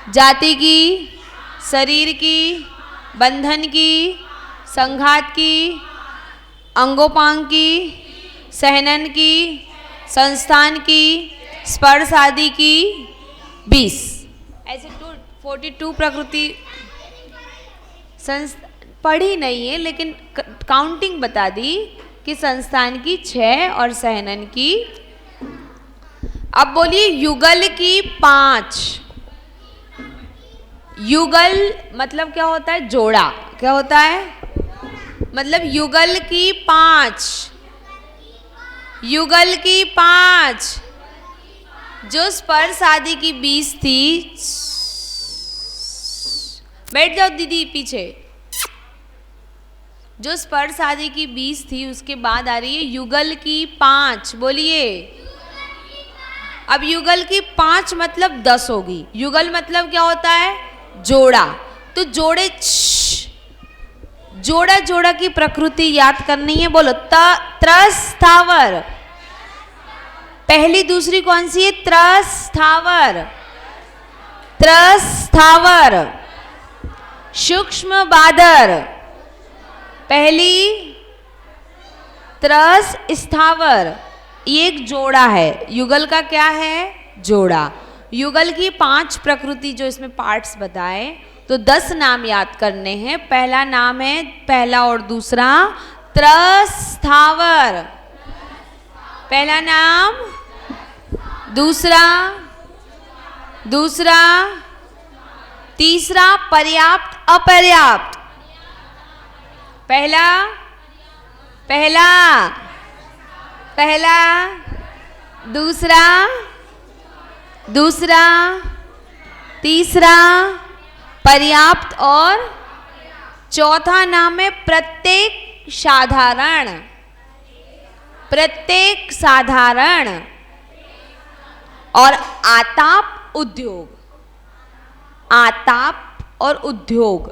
जाति की, शरीर की, बंधन की, संघात की, अंगोपांग की, सहनन की, संस्थान की, स्पर्श आदि की 20। ऐसे 42 प्रकृति पढ़ी नहीं है लेकिन काउंटिंग बता दी कि संस्थान की 6 और सहनन की। अब बोलिए युगल की 5। युगल मतलब क्या होता है? जोड़ा। क्या होता है? मतलब युगल की 5। युगल की 5 जो स्पर्श आदि की 20 थी। बैठ जाओ दीदी पीछे। जो स्पर्श आदि की 20 थी उसके बाद आ रही है युगल की 5। बोलिए। अब युगल की 5 मतलब 10 होगी। युगल मतलब क्या होता है? जोड़ा। तो जोड़े जोड़ा जोड़ा की प्रकृति याद करनी है। बोलो त्रस स्थावर। पहली दूसरी कौन सी है? त्रस स्थावर। त्रस स्थावर। सूक्ष्म बादर। पहली त्रस स्थावर। ये एक जोड़ा है। युगल का क्या है? जोड़ा। युगल की 5 प्रकृति जो इसमें पार्ट्स बताए तो 10 नाम याद करने हैं। पहला नाम है, पहला और दूसरा त्रस स्थावर। पहला नाम, दूसरा, दूसरा, तीसरा पर्याप्त अपर्याप्त। पहला, पहला, पहला, दूसरा, दूसरा, तीसरा पर्याप्त और चौथा नाम है प्रत्येक साधारण। प्रत्येक साधारण और आताप उद्योग। आताप और उद्योग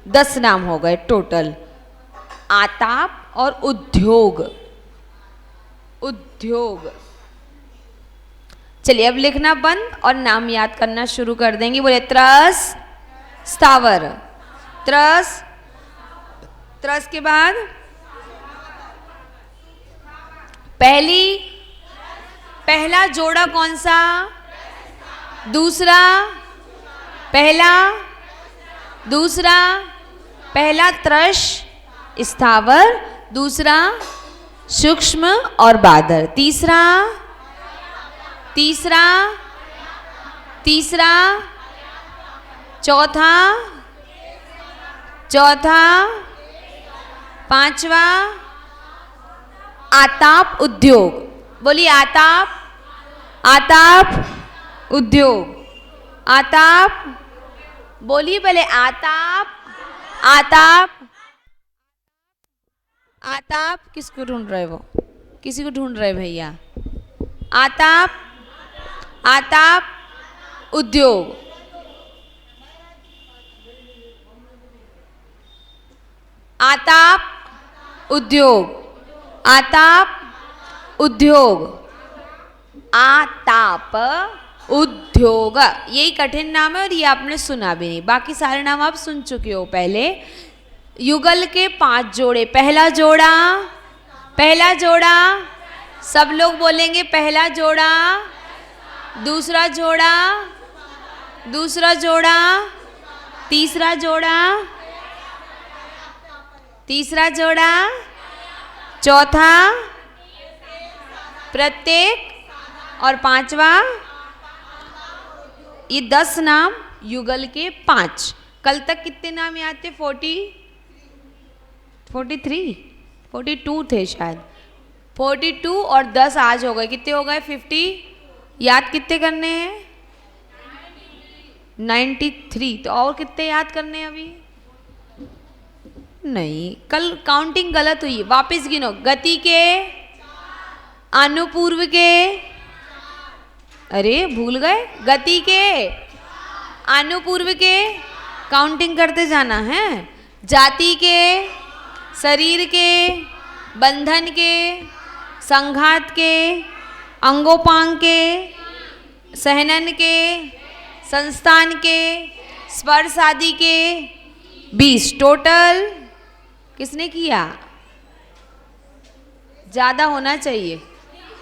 10 नाम हो गए टोटल। आताप और उद्योग। उद्योग। चलिए अब लिखना बंद और नाम याद करना शुरू कर देंगे। बोले त्रस स्थावर। त्रस, त्रस के बाद पहला जोड़ा कौन सा? दूसरा, पहला, दूसरा, पहला त्रस स्थावर, दूसरा सूक्ष्म और बादर, तीसरा, तीसरा, तीसरा, चौथा, चौथा, पांचवा आताप उद्योग। बोलिए आताप, आताप उद्योग। आताप, बोलिए पहले आताप, आताप, आताप। किसको ढूंढ रहे वो? किसी को ढूंढ रहे भैया? आताप, आताप उद्योग। आताप उद्योग। आताप उद्योग। आताप उद्योग। यही कठिन नाम है और ये आपने सुना भी नहीं। बाकी सारे नाम आप सुन चुके हो पहले। युगल के 5 जोड़े। पहला जोड़ा, पहला जोड़ा सब लोग बोलेंगे पहला जोड़ा, दूसरा जोड़ा, दूसरा जोड़ा, तीसरा जोड़ा, तीसरा जोड़ा, चौथा प्रत्येक और पांचवा। ये 10 नाम युगल के 5। कल तक कितने नाम याद थे? 43, 42 थे शायद। 42 और 10 आज हो गए। कितने हो गए? 50। याद कितने करने हैं? 93। तो और कितने याद करने हैं अभी? नहीं, कल काउंटिंग गलत हुई। वापस गिनो। गति के, अनुपूर्व के, अरे भूल गए। गति के, अनुपूर्व के काउंटिंग करते जाना है। जाति के, शरीर के, बंधन के, संघात के, अंगोपांग के, सहनन के, संस्थान के, स्पर्श आदि के 20 टोटल। किसने किया? ज़्यादा होना चाहिए।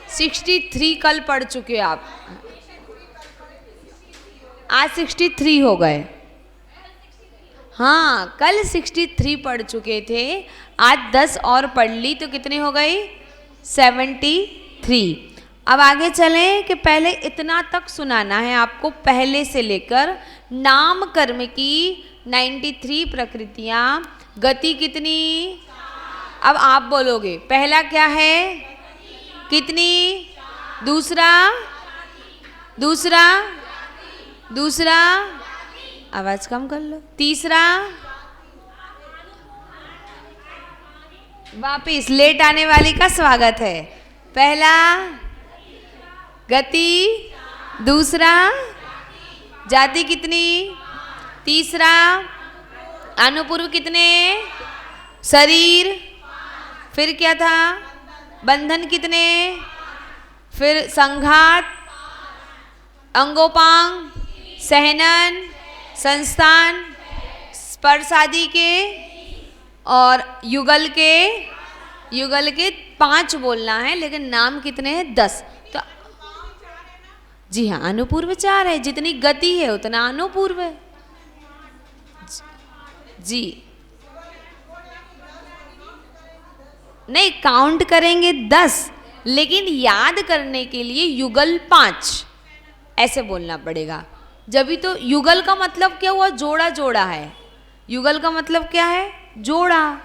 63 कल पढ़ चुके आप, आज 63 हो गए। हाँ, कल 63 पढ़ चुके थे, आज 10 और पढ़ ली तो कितनी हो गई? 73। अब आगे चलें कि पहले इतना तक सुनाना है आपको, पहले से लेकर नाम कर्म की 93 प्रकृतियाँ, गति कितनी? अब आप बोलोगे पहला क्या है? कितनी? दूसरा? दूसरा? दूसरा? आवाज कम कर लो। तीसरा? वापिस लेट आने वाली का स्वागत है। पहला गति, दूसरा जाति कितनी? तीसरा अनुपूर्व कितने? शरीर, फिर क्या था? बंधन कितने? फिर संघात, अंगोपांग, सहनन, संस्थान, स्पर्श आदि के और युगल के 5 बोलना है, लेकिन नाम कितने हैं? 10। तो जी हाँ, अनुपूर्व 4 है, जितनी गति है उतना अनुपूर्व है जी। नहीं, काउंट करेंगे 10, लेकिन याद करने के लिए युगल 5 ऐसे बोलना पड़ेगा। जब तो युगल का मतलब क्या हुआ? जोड़ा जोड़ा है। युगल का मतलब क्या है? जोड़ा।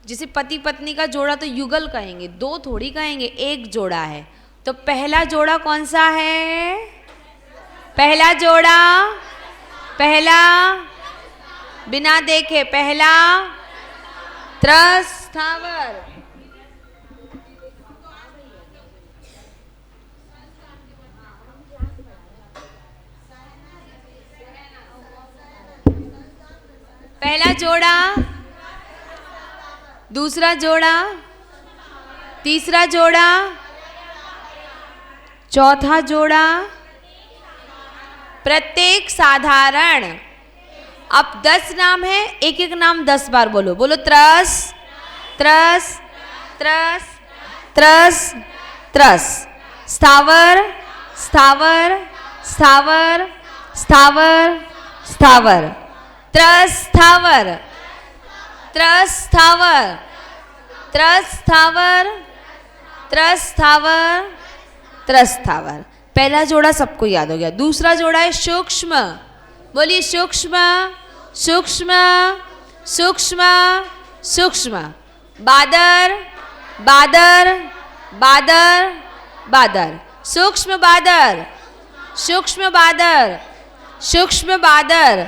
जैसे पति पत्नी का जोड़ा तो युगल कहेंगे, 2 थोड़ी कहेंगे, 1 जोड़ा है। तो पहला जोड़ा कौन सा है? पहला जोड़ा, पहला बिना देखे, पहला त्रस स्थावर। पहला जोड़ा, दूसरा जोड़ा, तीसरा जोड़ा, चौथा जोड़ा, प्रत्येक साधारण। अब 10 नाम है, एक एक नाम 10 बार बोलो। बोलो त्रस, त्रस, त्रस, त्रस, त्रस। स्थावर, स्थावर, स्थावर, स्थावर, स्थावर। त्रस स्थावर, त्रस स्थावर, त्रस स्थावर, त्रस स्थावर, त्रस स्थावर। पहला जोड़ा सबको याद हो गया। दूसरा जोड़ा है सूक्ष्म। बोलिए सूक्ष्म, सूक्ष्म, सूक्ष्म, सूक्ष्म। बादर, बादर, बादर, बादर। सूक्ष्म बादर, सूक्ष्म बादर, सूक्ष्म बादर,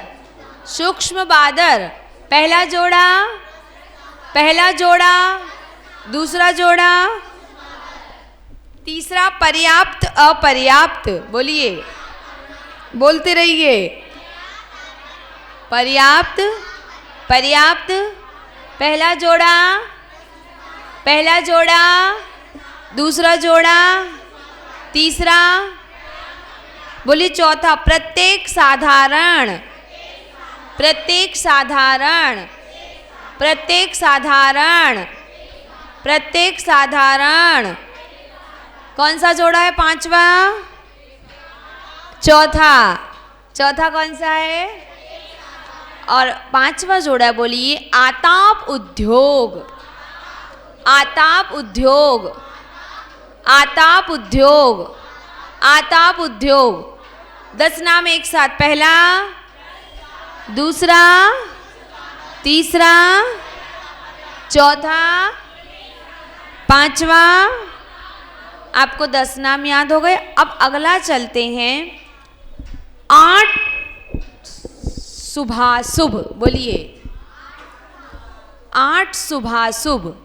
सूक्ष्म बादर। पहला जोड़ा, पहला जोड़ा, दूसरा जोड़ा, तीसरा पर्याप्त अपर्याप्त। बोलिए, बोलते रहिए। पर्याप्त, पर्याप्त। पहला जोड़ा, पहला जोड़ा, दूसरा जोड़ा, तीसरा। बोलिए चौथा, प्रत्येक साधारण, प्रत्येक साधारण, प्रत्येक साधारण, प्रत्येक साधारण। कौन सा जोड़ा है? 5वां। चौथा, चौथा कौन सा है? और 5वां जोड़ा बोलिए आताप उद्योग, आताप उद्योग, आताप उद्योग, आताप उद्योग। 10 नाम एक साथ। पहला, दूसरा, तीसरा, चौथा, 5वां। आपको 10 नाम याद हो गए। अब अगला चलते हैं 8 शुभाशुभ। बोलिए 8 शुभाशुभ।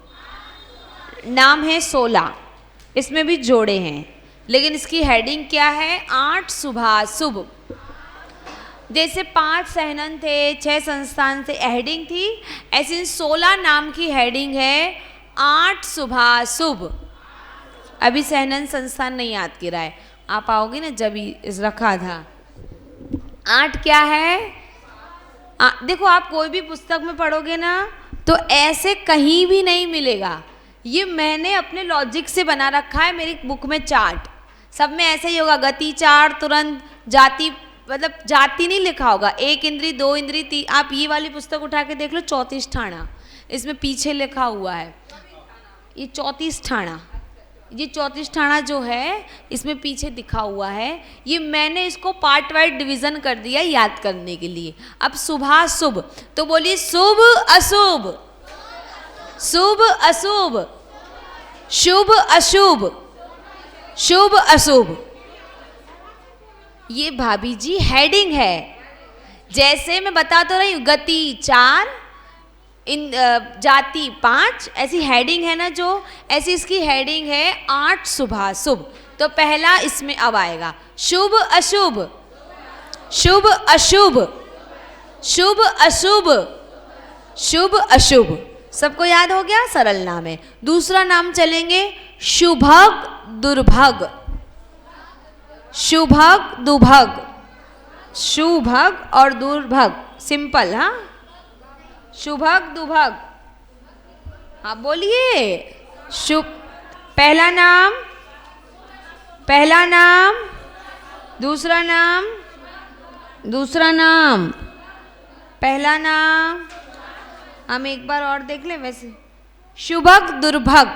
नाम है 16, इसमें भी जोड़े हैं, लेकिन इसकी हेडिंग क्या है? 8 शुभाशुभ। जैसे 5 सहनन थे, 6 संस्थान से हेडिंग थी, ऐसे 16 नाम की हेडिंग है 8 शुभाशुभ। अभी सहनन संस्थान नहीं याद किया है, आप आओगे ना जब इस रखा था। 8 क्या है? देखो आप कोई भी पुस्तक में पढ़ोगे ना तो ऐसे कहीं भी नहीं मिलेगा। ये मैंने अपने लॉजिक से बना रखा है, मेरी बुक में चार्ट सब में ऐसे ही होगा। गति, चार, तुरंत, जाति, मतलब जाति नहीं लिखा होगा। 1 इंद्री, 2 इंद्री, आप ये वाली पुस्तक उठा के देख लो, 34 ठाणा इसमें पीछे लिखा हुआ है। ये 34 ठाणा, ये 34 ठाणा जो है इसमें पीछे दिखा हुआ है। ये मैंने इसको पार्ट वाइज डिवीजन कर दिया याद करने के लिए। अब सुबह शुभ, तो बोलिए शुभ अशुभ, शुभ अशुभ, शुभ अशुभ, शुभ अशुभ। ये भाभी जी हेडिंग है। जैसे मैं बता तो रही हूँ, गति 4, जाति 5, ऐसी हेडिंग है ना, जो ऐसी इसकी हेडिंग है 8 शुभ शुभ। तो पहला इसमें अब आएगा शुभ अशुभ, शुभ अशुभ, शुभ अशुभ, शुभ अशुभ। सबको याद हो गया? सरल नाम है। दूसरा नाम चलेंगे शुभग दुर्भग, शुभग दुभग, शुभग और दुर्भग, सिंपल। हाँ, शुभग दुभग, हाँ बोलिए। शुभ, पहला नाम, पहला नाम, दूसरा नाम, दूसरा नाम, पहला नाम। हम एक बार और देख लें वैसे। शुभग दुर्भग,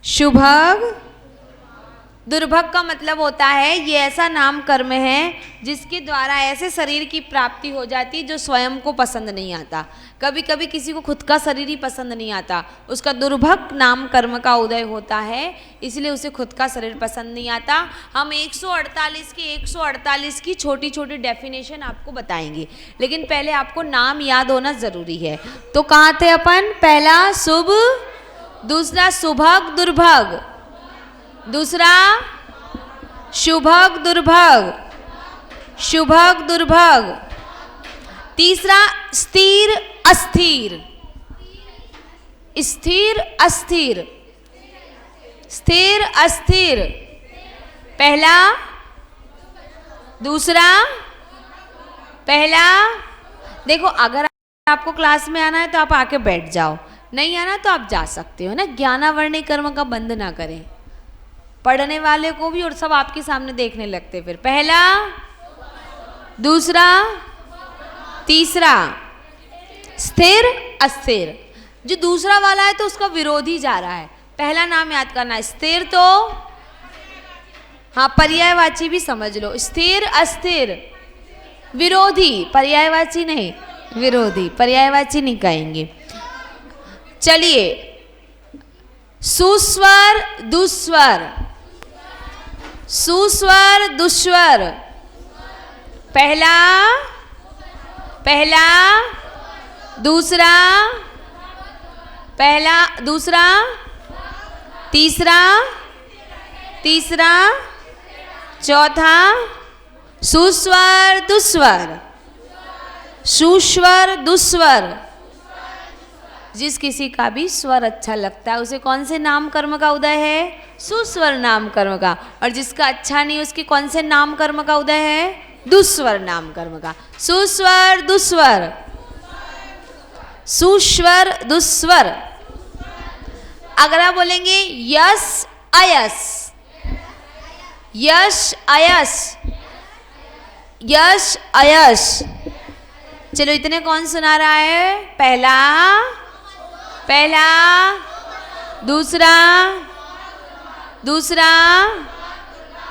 शुभग दुर्भग का मतलब होता है ये ऐसा नाम कर्म है जिसके द्वारा ऐसे शरीर की प्राप्ति हो जाती है जो स्वयं को पसंद नहीं आता। कभी कभी किसी को खुद का शरीर ही पसंद नहीं आता, उसका दुर्भग नाम कर्म का उदय होता है, इसलिए उसे खुद का शरीर पसंद नहीं आता। हम 148 की छोटी छोटी डेफिनेशन आपको बताएंगे, लेकिन पहले आपको नाम याद होना ज़रूरी है। तो कहाँ थे अपन? पहला शुभ, दूसरा शुभग दुर्भग, दूसरा शुभग दुर्भग, शुभग दुर्भग, तीसरा स्थिर अस्थिर, स्थिर अस्थिर, स्थिर अस्थिर, पहला, दूसरा, पहला। देखो अगर आपको क्लास में आना है तो आप आके बैठ जाओ, नहीं आना तो आप जा सकते हो ना। ज्ञानावर्णी कर्म का बंद ना करें, पढ़ने वाले को भी और सब आपके सामने देखने लगते। फिर पहला, दूसरा, तीसरा, स्थिर अस्थिर। जो दूसरा वाला है तो उसका विरोधी जा रहा है। पहला नाम याद करना है स्थिर, तो हाँ पर्यायवाची भी समझ लो, स्थिर अस्थिर, विरोधी, पर्यायवाची नहीं, विरोधी, पर्यायवाची नहीं कहेंगे। चलिए, सुस्वर दुस्वर, सुस्वर दुस्वर, पहला, पहला, दूसरा, पहला, दूसरा, तीसरा, तीसरा, चौथा, सुस्वर दुस्वर, सुस्वर दुस्वर। जिस किसी का भी स्वर अच्छा लगता है उसे कौन से नाम कर्म का उदय है? सुस्वर नाम कर्म का। और जिसका अच्छा नहीं उसके कौन से नाम कर्म का उदय है? दुस्वर नाम कर्म का। सुस्वर दुस्वर, सुस्वर दुस्वर। अगर आप बोलेंगे यस अयस, यश अयस, यश अयस। चलो इतने कौन सुना रहा है? पहला, पहला, दूसरा, दूसरा,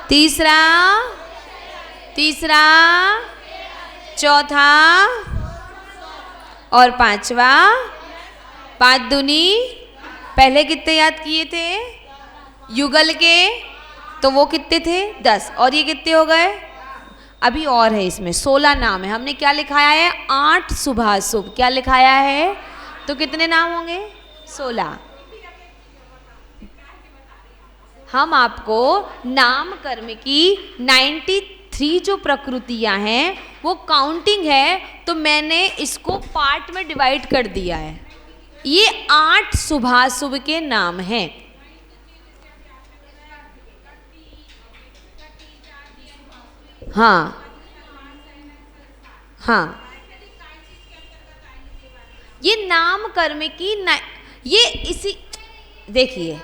तीसरा, तीसरा, चौथा और पांचवा। 5 दूनी, पहले कितने याद किए थे? युगल के, तो वो कितने थे? 10। और ये कितने हो गए? अभी और है इसमें 16 नाम है। हमने क्या लिखाया है? 8 शुभाशुभ। क्या लिखाया है? तो कितने नाम होंगे? 16। हम आपको नाम कर्म की 93 जो प्रकृतियां हैं वो काउंटिंग है, तो मैंने इसको पार्ट में डिवाइड कर दिया है। ये 8 शुभाशुभ के नाम हैं। हाँ हाँ, ये नाम कर्म की न, ये इसी देखिए,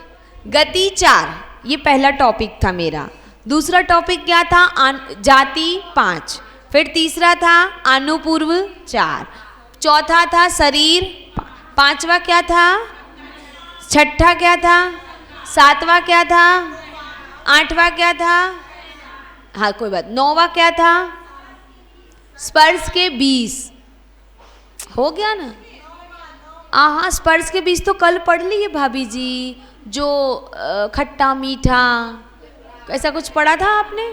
गति 4 ये पहला टॉपिक था मेरा। दूसरा टॉपिक क्या था? जाति 5। फिर तीसरा था अनुपूर्व 4। चौथा था शरीर। 5वां क्या था? छठा क्या था? 7वां क्या था? 8वां क्या था? हाँ कोई बात। 9वां क्या था? स्पर्श के 20। हो गया ना? हाँ, स्पर्श के 20 तो कल पढ़ लिए भाभी जी, जो खट्टा मीठा ऐसा कुछ पढ़ा था आपने,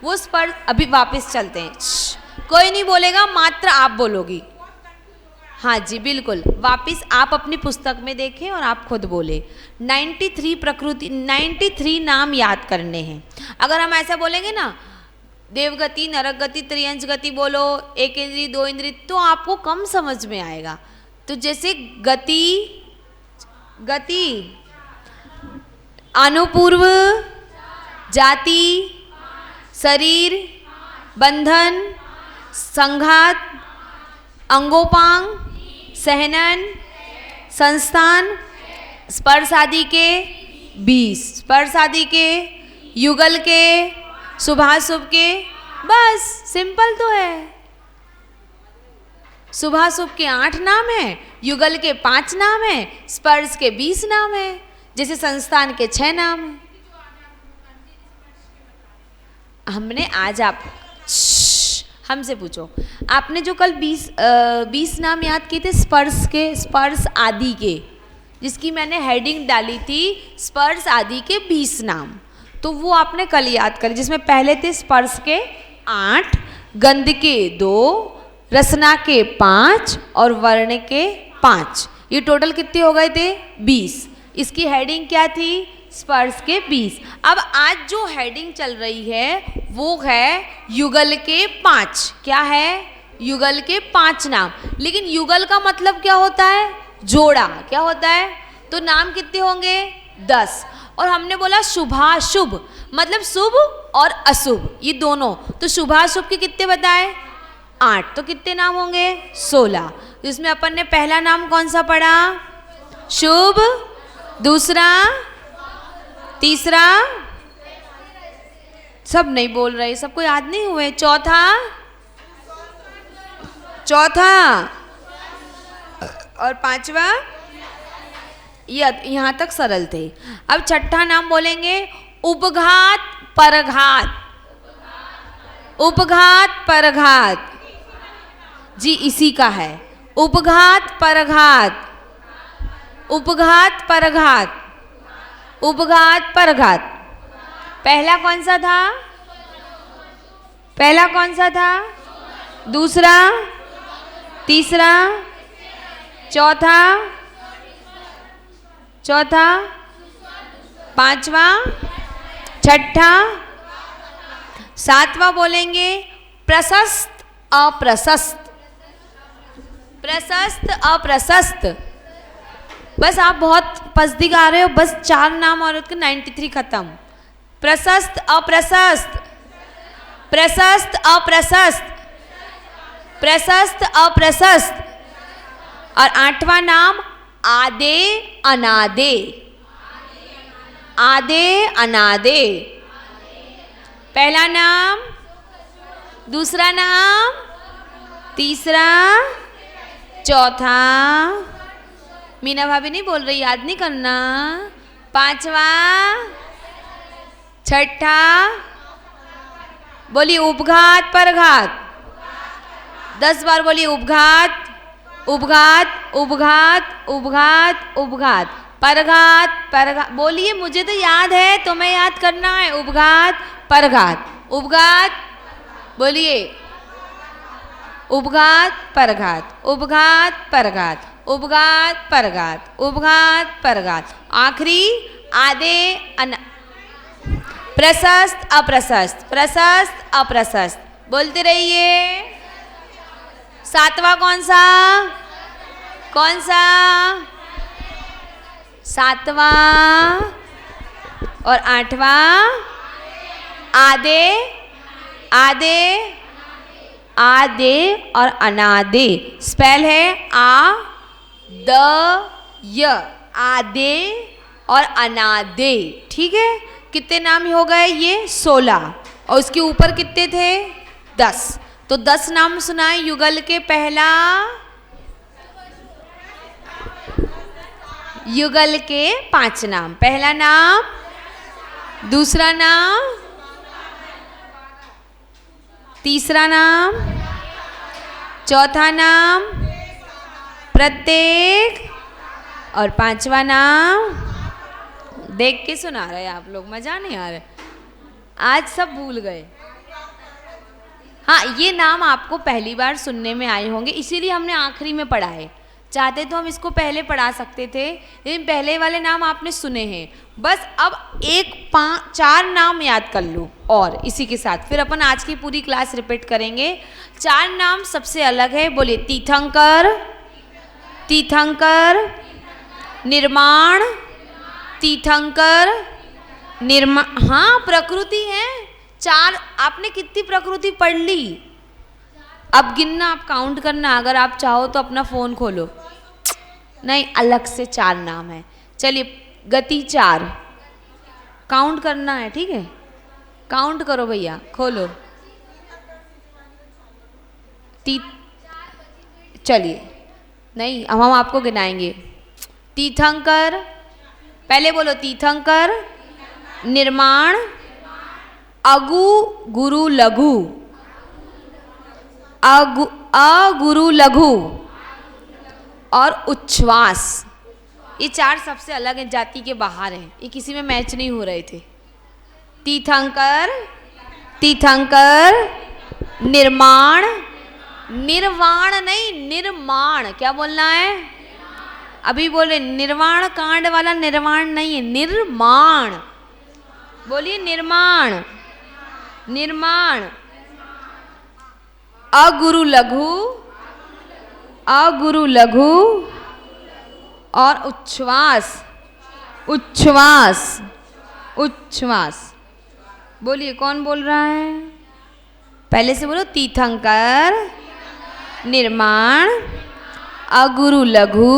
वो स्पर्श। अभी वापस चलते हैं, कोई नहीं बोलेगा, मात्र आप बोलोगी। हाँ जी बिल्कुल, वापस आप अपनी पुस्तक में देखें और आप खुद बोले। 93 प्रकृति, 93 नाम याद करने हैं। अगर हम ऐसा बोलेंगे ना, देवगति, नरक गति, त्रियंश गति बोलो, 1 इंद्री 2 इंद्री, तो आपको कम समझ में आएगा। तो जैसे गति, गति, अनुपूर्व, जाति, शरीर, बंधन, संघात, अंगोपांग, सहनन, संस्थान, स्पर्श आदि के 20, स्पर्श आदि के, युगल के, शुभाशुभ के, बस सिंपल तो है। शुभाशुभ के 8 नाम है, युगल के 5 नाम है, स्पर्श के 20 नाम है, जैसे संस्थान के 6 नाम है। हमने आज आप हमसे पूछो, आपने जो कल 20 नाम याद किए थे स्पर्श के, स्पर्श आदि के, जिसकी मैंने हेडिंग डाली थी स्पर्श आदि के 20 नाम, तो वो आपने कल याद कर, जिसमें पहले थे स्पर्श के 8, गंध के 2, रसना के 5 और वर्ण के 5। ये टोटल कितने हो गए थे? 20। इसकी हेडिंग क्या थी? स्पर्श के 20। अब आज जो हेडिंग चल रही है वो है युगल के 5। क्या है? युगल के 5 नाम। लेकिन युगल का मतलब क्या होता है? जोड़ा। क्या होता है? तो नाम कितने होंगे? 10। और हमने बोला शुभाशुभ मतलब शुभ और अशुभ ये दोनों, तो शुभाशुभ के कितने बताए? 8। तो कितने नाम होंगे? 16। इसमें अपन ने पहला नाम कौन सा पढ़ा? शुभ, दूसरा, तीसरा, सब नहीं बोल रहे, सबको याद नहीं हुए। चौथा, चौथा और 5वां, यहां तक सरल थे। अब छठा नाम बोलेंगे उपघात परघात। उपघात परघात जी इसी का है। उपघात परघात, उपघात परघात, उपघात परघात। पहला कौन सा था? पहला कौन सा था? दूसरा, तीसरा, चौथा, चौथा, 5वां, छठा, 7वां बोलेंगे प्रशस्त अप्रशस्त। प्रशस्त अप्रशस्त। बस आप बहुत पसदी गा रहे हो, बस 4 नाम और उसके 93 खत्म। प्रशस्त अप्रशस्त, प्रशस्त अप्रशस्त, प्रशस्त अप्रशस्त। और 8वां नाम आदे अनादे। आदे अनादे। पहला नाम, दूसरा नाम, तीसरा, चौथा, मीना भाभी नहीं बोल रही, याद नहीं करना। 5वां, छठा, बोलिए उपघात परघात। 10 बार बोलिए उपघात, उपघात, उपघात, उपघात, उपघात, परघात, परघात। बोलिए, मुझे तो याद है, तुम्हें याद करना है। उपघात परघात, उपघात, बोलिए उपघात परघात, उपघात परघात, उपघात परघात, उपघात परघात। आखिरी आदे प्रशस्त अप्रशस्त, प्रशस्त अप्रशस्त। बोलते रहिए। 7वां कौन सा? कौन सा? 7वां और 8वां आदे आदे, आदे और अनादे। स्पेल है आ द य, आदे और अनादे। ठीक है, कितने नाम हो गए ये? 16। और उसके ऊपर कितने थे? 10। तो 10 नाम सुनाए युगल के। पहला युगल के 5 नाम। पहला नाम, दूसरा नाम, तीसरा नाम, चौथा नाम प्रत्येक, और 5वां नाम। देख के सुना रहे आप लोग, मजा नहीं आ रहा? आज सब भूल गए। हाँ, ये नाम आपको पहली बार सुनने में आए होंगे, इसीलिए हमने आखिरी में पढ़ा है। चाहते तो हम इसको पहले पढ़ा सकते थे, लेकिन पहले वाले नाम आपने सुने हैं। बस अब 4 नाम याद कर लो, और इसी के साथ फिर अपन आज की पूरी क्लास रिपीट करेंगे। 4 नाम सबसे अलग है, बोलिए। तीर्थंकर, तीर्थंकर, निर्माण, तीर्थंकर, निर्माण। हाँ, प्रकृति है। 4। आपने कितनी प्रकृति पढ़ ली? अब गिनना, आप काउंट करना। अगर आप चाहो तो अपना फोन खोलो। नहीं, अलग से 4 नाम है। चलिए, गति 4 काउंट करना है, ठीक है? काउंट करो भैया, खोलो। चलिए, नहीं, अब हम आपको गिनाएंगे। तीर्थंकर, पहले बोलो। तीर्थंकर, निर्माण, अगु गुरु लघु, अगुरु लघु और उच्छ्वास। ये 4 सबसे अलग हैं, जाति के बाहर हैं। ये किसी में मैच नहीं हो रहे थे। तीर्थंकर, तीर्थंकर, निर्माण, निर्वाण नहीं, निर्माण। क्या बोलना है? अभी बोले निर्वाण कांड वाला निर्वाण नहीं है, निर्माण। बोलिए निर्माण, निर्माण। अगुरु लघु, अगुरु लघु और उच्छ्वास, उच्छ्वास, उच्छ्वास। बोलिए, कौन बोल रहा है? पहले से बोलो। तीर्थंकर, निर्माण, अगुरु लघु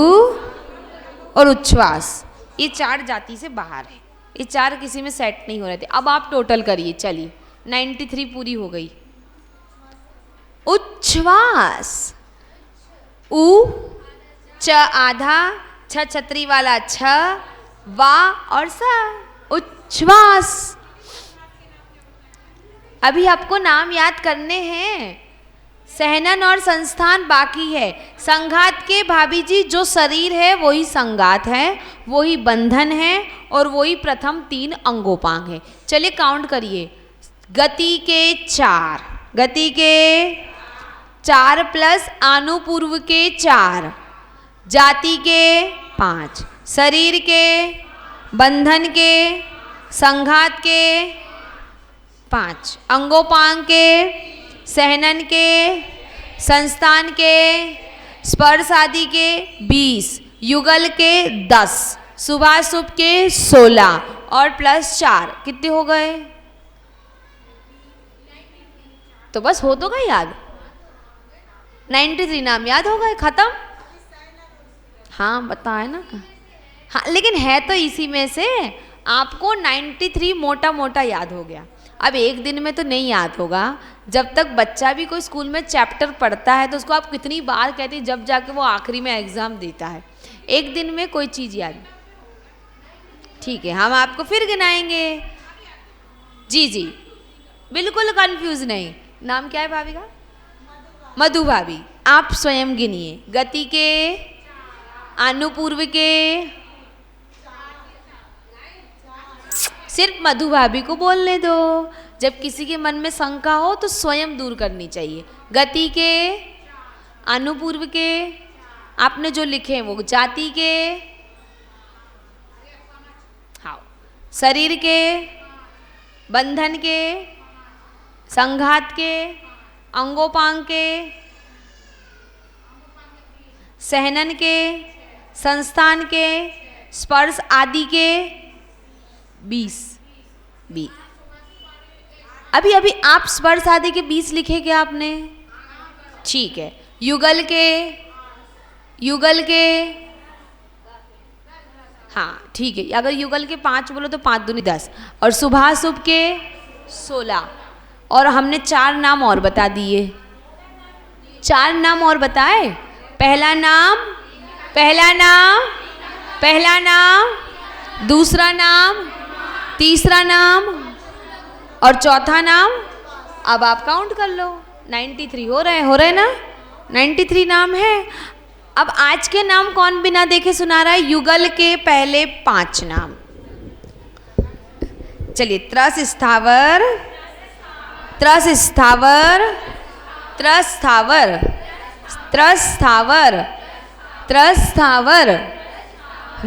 और उच्छ्वास। ये 4 जाति से बाहर है। ये 4 किसी में सेट नहीं हो रहे थे। अब आप टोटल करिए। चलिए, 93 पूरी हो गई। उच्छ्वास, उ च आधा, छ छतरी वाला छ, वा और सा, उच्छ्वास। अभी आपको नाम याद करने हैं। सहनन और संस्थान बाकी है। संघात के भाभी जी, जो शरीर है वही संघात है, वही बंधन है और वही प्रथम 3 अंगोपांग है। चलिए काउंट करिए। गति के 4, गति के 4 प्लस आनुपूर्व के 4, जाति के 5, शरीर के, बंधन के, संघात के 5, अंगोपांग के, सहनन के, संस्थान के, स्पर्श आदि के 20, युगल के 10, शुभाशुभ के 16 और प्लस 4 कितने हो गए? तो बस हो तो गए याद। 93 नाम याद हो गए, खत्म। हाँ बताए ना। हाँ, लेकिन है तो इसी में से। आपको 93 मोटा मोटा याद हो गया। अब एक दिन में तो नहीं याद होगा। जब तक बच्चा भी कोई स्कूल में चैप्टर पढ़ता है तो उसको आप कितनी बार कहते हैं, जब जाके वो आखिरी में एग्जाम देता है। एक दिन में कोई चीज़ याद। ठीक है, हम आपको फिर गिनाएंगे। जी जी, बिल्कुल कंफ्यूज नहीं। नाम क्या है भाभी का? मधु भाभी। आप स्वयं गिनिए। गति के, आनुपूर्व के, सिर्फ मधु भाभी को बोलने दो। जब किसी के मन में शंका हो तो स्वयं दूर करनी चाहिए। गति के, आनुपूर्व के, आपने जो लिखे हैं वो जाति के, हाँ, शरीर के, बंधन के, संघात के, अंगोपांग के, सहनन के, संस्थान के, स्पर्श आदि के 20। अभी अभी आप स्वर शादी के 20 लिखे क्या आपने? ठीक है। युगल के, युगल के, हाँ ठीक है। अगर युगल के 5 बोलो तो 5 दूनी 10, और शुभाशुभ के 16, और हमने 4 नाम और बता दिए। 4 नाम और बताए। पहला नाम, पहला नाम, पहला नाम, दूसरा नाम, तीसरा नाम और चौथा नाम। अब आप काउंट कर लो, 93 हो रहे ना, 93 नाम है। अब आज के नाम कौन बिना देखे सुना रहा है? युगल के पहले 5 नाम। चलिए, त्रस स्थावर, त्रस स्थावर, त्रस स्थावर, त्रस स्थावर, त्रस स्थावर।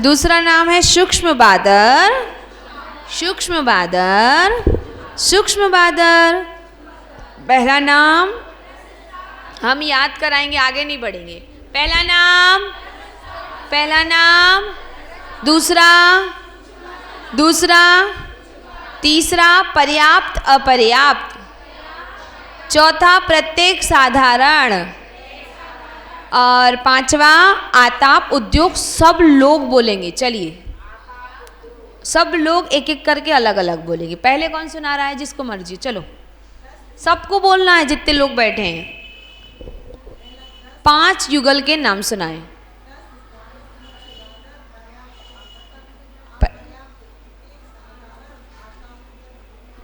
दूसरा नाम है सूक्ष्म बादर, सूक्ष्म बादर, सूक्ष्म बादर। पहला नाम हम याद कराएंगे, आगे नहीं बढ़ेंगे। पहला नाम, पहला नाम, दूसरा, दूसरा, तीसरा पर्याप्त अपर्याप्त, चौथा प्रत्येक साधारण, और 5वां आताप उद्योग। सब लोग बोलेंगे। चलिए, सब लोग एक एक करके अलग अलग बोलेंगे। पहले कौन सुना रहा है? जिसको मर्जी, चलो सबको बोलना है, जितने लोग बैठे हैं। 5 युगल के नाम सुनाए।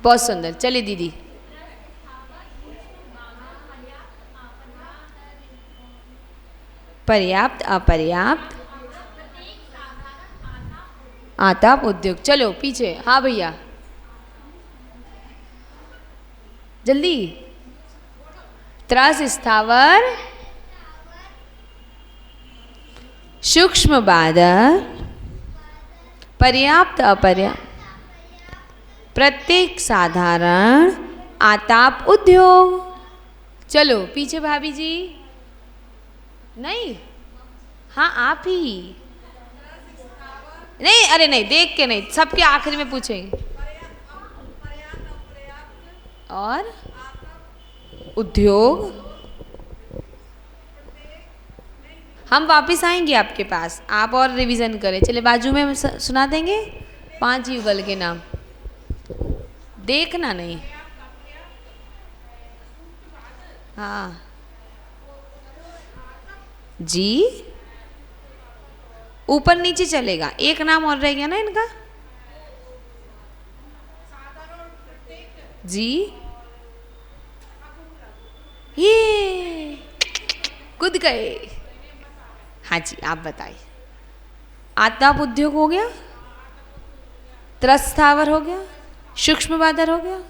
बहुत सुंदर। चलिए दीदी। पर्याप्त अपर्याप्त, आताप उद्योग। चलो पीछे। हाँ भैया जल्दी। त्रस स्थावर, सूक्ष्म बादर, पर्याप्त अपर्याप्त, प्रत्येक साधारण, आताप उद्योग। चलो पीछे भाभी जी। नहीं, हाँ आप ही। नहीं, अरे नहीं, देख के नहीं, सबके आखिरी में पूछेंगे। और उद्योग। हम वापस आएंगे आपके पास, आप और रिवीजन करें। चले बाजू में सुना देंगे 5 युगल के नाम। देखना नहीं। हाँ जी, ऊपर नीचे चलेगा। एक नाम और रह गया ना इनका। जी, ये कूद गए। हाँ जी, आप बताइए। आताप उद्योग हो गया, त्रस स्थावर हो गया, सूक्ष्म बादर हो गया,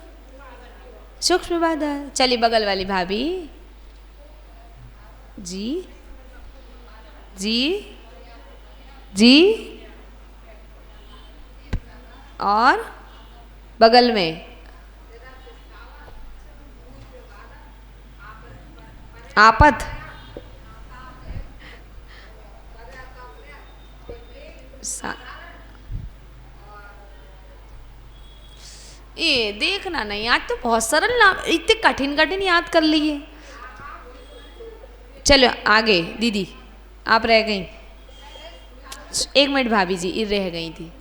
सूक्ष्म बादर। चलिए बगल वाली भाभी जी, जी, जी, और बगल में आपत। ये देखना नहीं, आज तो बहुत सरल नाम, इतने कठिन कठिन याद कर लिए। चलो आगे दीदी, आप रह गई। 1 मिनट भाभी जी, ये रह गई थी।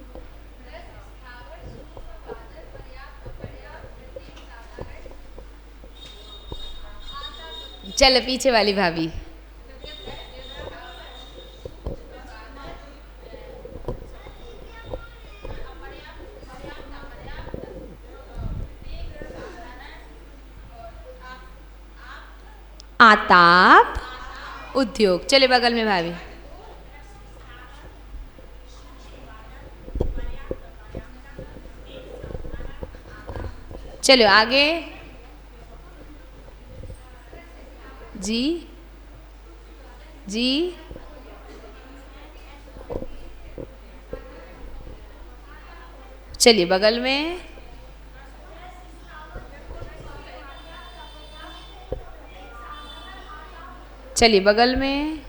चलो पीछे वाली भाभी। आताप उद्योग। चले बगल में भाभी। चलो आगे जी, जी, चलिए बगल में। चलिए बगल में।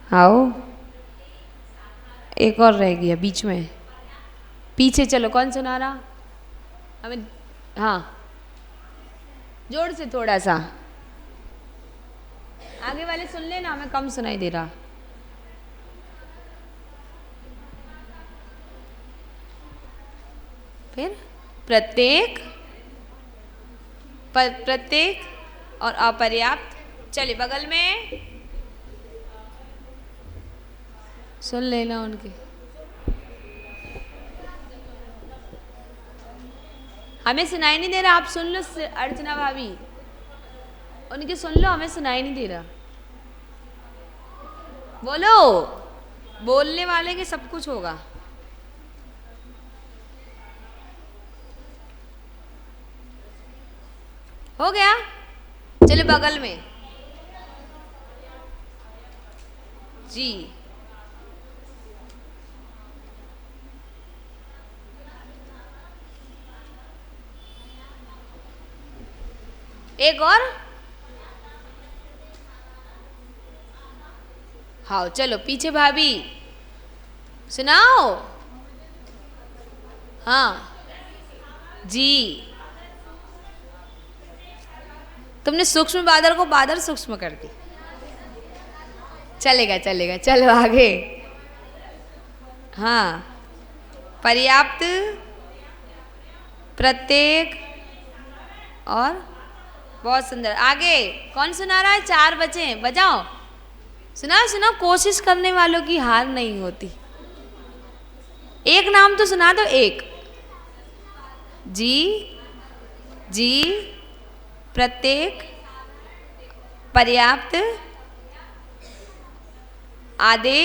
आओ, एक और रह गया बीच में। पीछे चलो, कौन सुना रहा हमें? हाँ, जोर से थोड़ा सा, आगे वाले सुन लेना, हमें कम सुनाई दे रहा। फिर प्रत्येक, प्रत्येक और अपर्याप्त। चलिए बगल में सुन लेना उनके। हमें सुनाई नहीं दे रहा, आप सुन लो अर्चना भाभी, उनके सुन लो, हमें सुनाई नहीं दे रहा। बोलो, बोलने वाले के सब कुछ होगा। हो गया? चलो बगल में जी। एक और, हाँ चलो पीछे भाभी सुनाओ। हाँ जी, तुमने सूक्ष्म बादल को बादल सूक्ष्म कर दी। चलेगा चलेगा, चलो आगे। हाँ, पर्याप्त, प्रत्येक और बहुत सुंदर। आगे कौन सुना रहा है? 4 बचे, बजाओ, सुनाओ सुनाओ, कोशिश करने वालों की हार नहीं होती। एक नाम तो सुना दो, एक। जी, जी, प्रत्येक, पर्याप्त, आधे।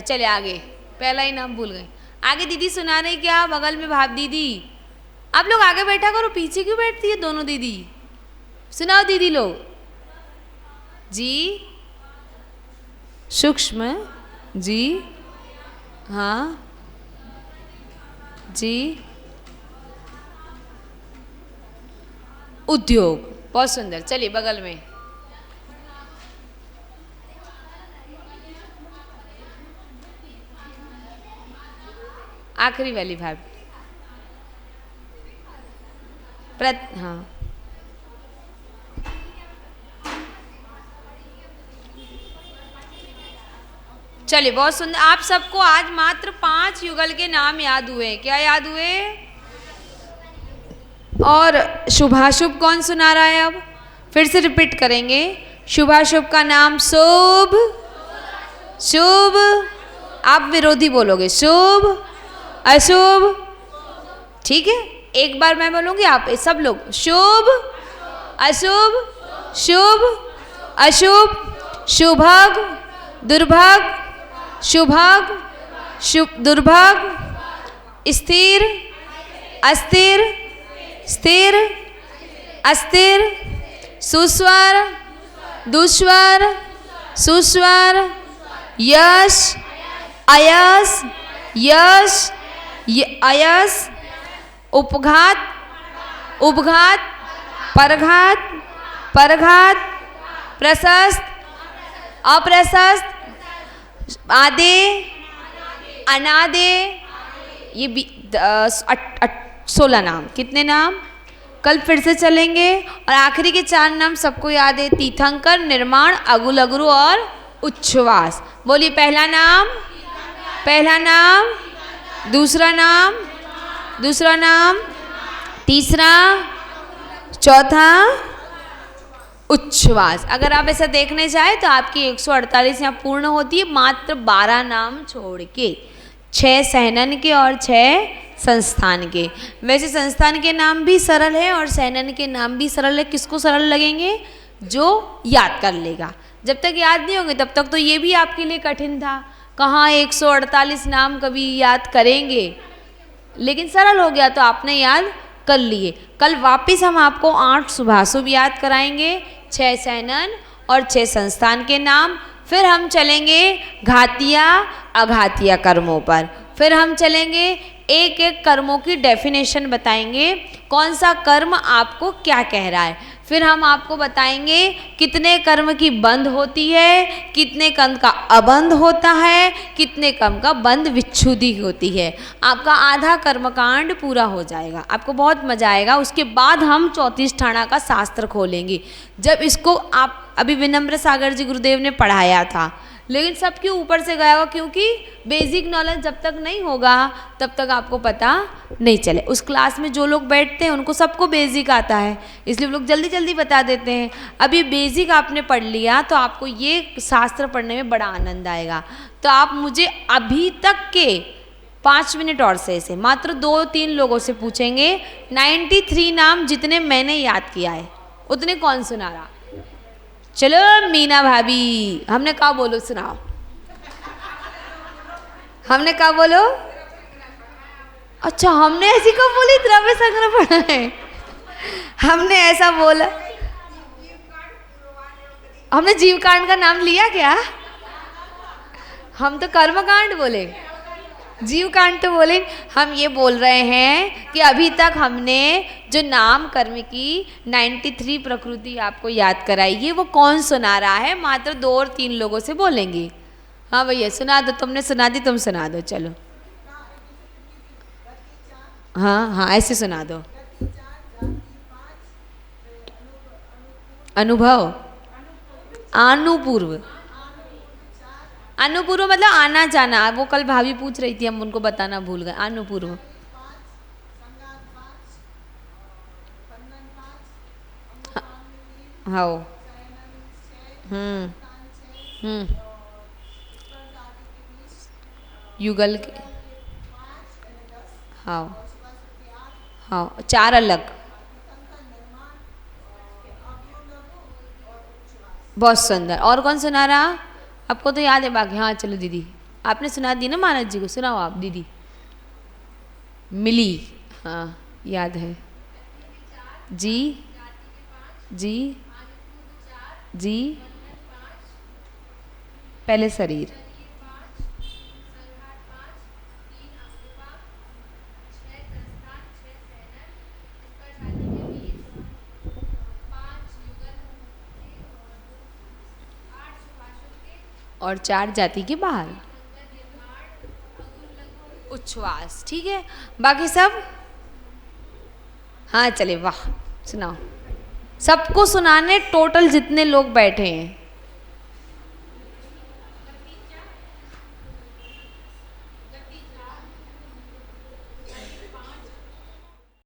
चले आगे, पहला ही नाम भूल गए। आगे दीदी सुना रही क्या? बगल में भाव दीदी, आप लोग आगे बैठा करो, पीछे क्यों बैठती है दोनों दीदी? सुनाओ दीदी लोग। जी, सूक्ष्म, जी, हाँ जी, उद्योग, बहुत सुंदर। चलिए बगल में आखिरी वाली भाभी, हाँ चलिए, बहुत सुंदर। आप सबको आज मात्र 5 युगल के नाम याद हुए। क्या याद हुए? और शुभाशुभ कौन सुना रहा है? अब फिर से रिपीट करेंगे। शुभाशुभ का नाम शुभ, शुभ, आप विरोधी बोलोगे, शुभ, अशुभ, ठीक है? एक बार मैं बोलूंगी, आप सब लोग शुभ, अशुभ, शुभ, अशुभ, शुभग, दुर्भग, शुभग, शुभ, दुर्भग, स्थिर, अस्थिर, स्थिर, अस्थिर, सुस्वर, दुस्वर, सुस्वर, यश, अयस, यश, अयस, उपघात, उपघात, परघात, परघात, प्रशस्त, अप्रशस्त, आदे, अनादे। ये 16 नाम। कितने नाम? कल फिर से चलेंगे। और आखिरी के 4 नाम सबको याद है, तीर्थंकर, निर्माण, अगु लगुरु और उच्छ्वास। बोलिए पहला नाम, पहला नाम, दूसरा नाम, दूसरा नाम, तीसरा, चौथा उच्छ्वास। अगर आप ऐसा देखने जाए तो आपकी 148 यहाँ पूर्ण होती है, मात्र 12 नाम छोड़ के, 6 सहनन के और 6 संस्थान के। वैसे संस्थान के नाम भी सरल है और सहनन के नाम भी सरल है। किसको सरल लगेंगे? जो याद कर लेगा। जब तक याद नहीं होंगे तब तक तो ये भी आपके लिए कठिन था। कहाँ 148 नाम कभी याद करेंगे, लेकिन सरल हो गया तो आपने याद कर लिए। कल वापस हम आपको 8 शुभाशुभ याद कराएंगे, 6 सहनन और 6 संस्थान के नाम। फिर हम चलेंगे घातिया अघातिया कर्मों पर। फिर हम चलेंगे एक एक कर्मों की डेफिनेशन बताएंगे, कौन सा कर्म आपको क्या कह रहा है। फिर हम आपको बताएंगे कितने कर्म की बंध होती है, कितने कर्म का अबंध होता है, कितने कर्म का बंध विच्छुद्धि होती है। आपका आधा कर्मकांड पूरा हो जाएगा, आपको बहुत मजा आएगा। उसके बाद हम 34 ठाणा का शास्त्र खोलेंगे। जब इसको आप अभी विनम्र सागर जी गुरुदेव ने पढ़ाया था, लेकिन सबके ऊपर से गया होगा, क्योंकि बेसिक नॉलेज जब तक नहीं होगा तब तक आपको पता नहीं चले। उस क्लास में जो लोग बैठते हैं उनको सबको बेसिक आता है, इसलिए वो लोग जल्दी जल्दी बता देते हैं। अभी बेसिक आपने पढ़ लिया तो आपको ये शास्त्र पढ़ने में बड़ा आनंद आएगा। तो आप मुझे अभी तक के 5 मिनट और से ऐसे मात्र 2-3 लोगों से पूछेंगे, 93 नाम जितने मैंने याद किया है उतने कौन सुना रहा? चलो मीना भाभी, हमने कहा बोलो, सुनाओ। हमने कहा बोलो। अच्छा, हमने ऐसी कब बोली? द्रव्य संग्रह पढ़ा है, हमने ऐसा बोला। हमने जीव कांड का नाम लिया क्या? हम तो कर्म कांड बोले, जीव कांड तो बोले। हम ये बोल रहे हैं कि अभी तक हमने जो नाम कर्म की 93 प्रकृति आपको याद कराई है, वो कौन सुना रहा है? मात्र 2 और 3 लोगों से बोलेंगे। हाँ भैया सुना दो, तुमने सुना दी, तुम सुना दो, चलो। हाँ हाँ ऐसे सुना दो। अनुभव, अनुपूर्व। अनुपूर्व मतलब आना जाना, वो कल भाभी पूछ रही थी, हम उनको बताना भूल गए। अनुपूर्व हाँ। युगल के हाँ हाँ 4 अलग। बहुत सुंदर। और कौन सुना रहा? आपको तो याद है बाकी? हाँ चलो दीदी, आपने सुना दी ना मानस जी को, सुनाओ आप दीदी। मिली, हाँ याद है जी जी जी। पहले शरीर, और 4 जाति के बाहर उच्छ्वास। ठीक है, बाकी सब हाँ चले। वाह, सुनाओ। सबको सुनाने टोटल जितने लोग बैठे हैं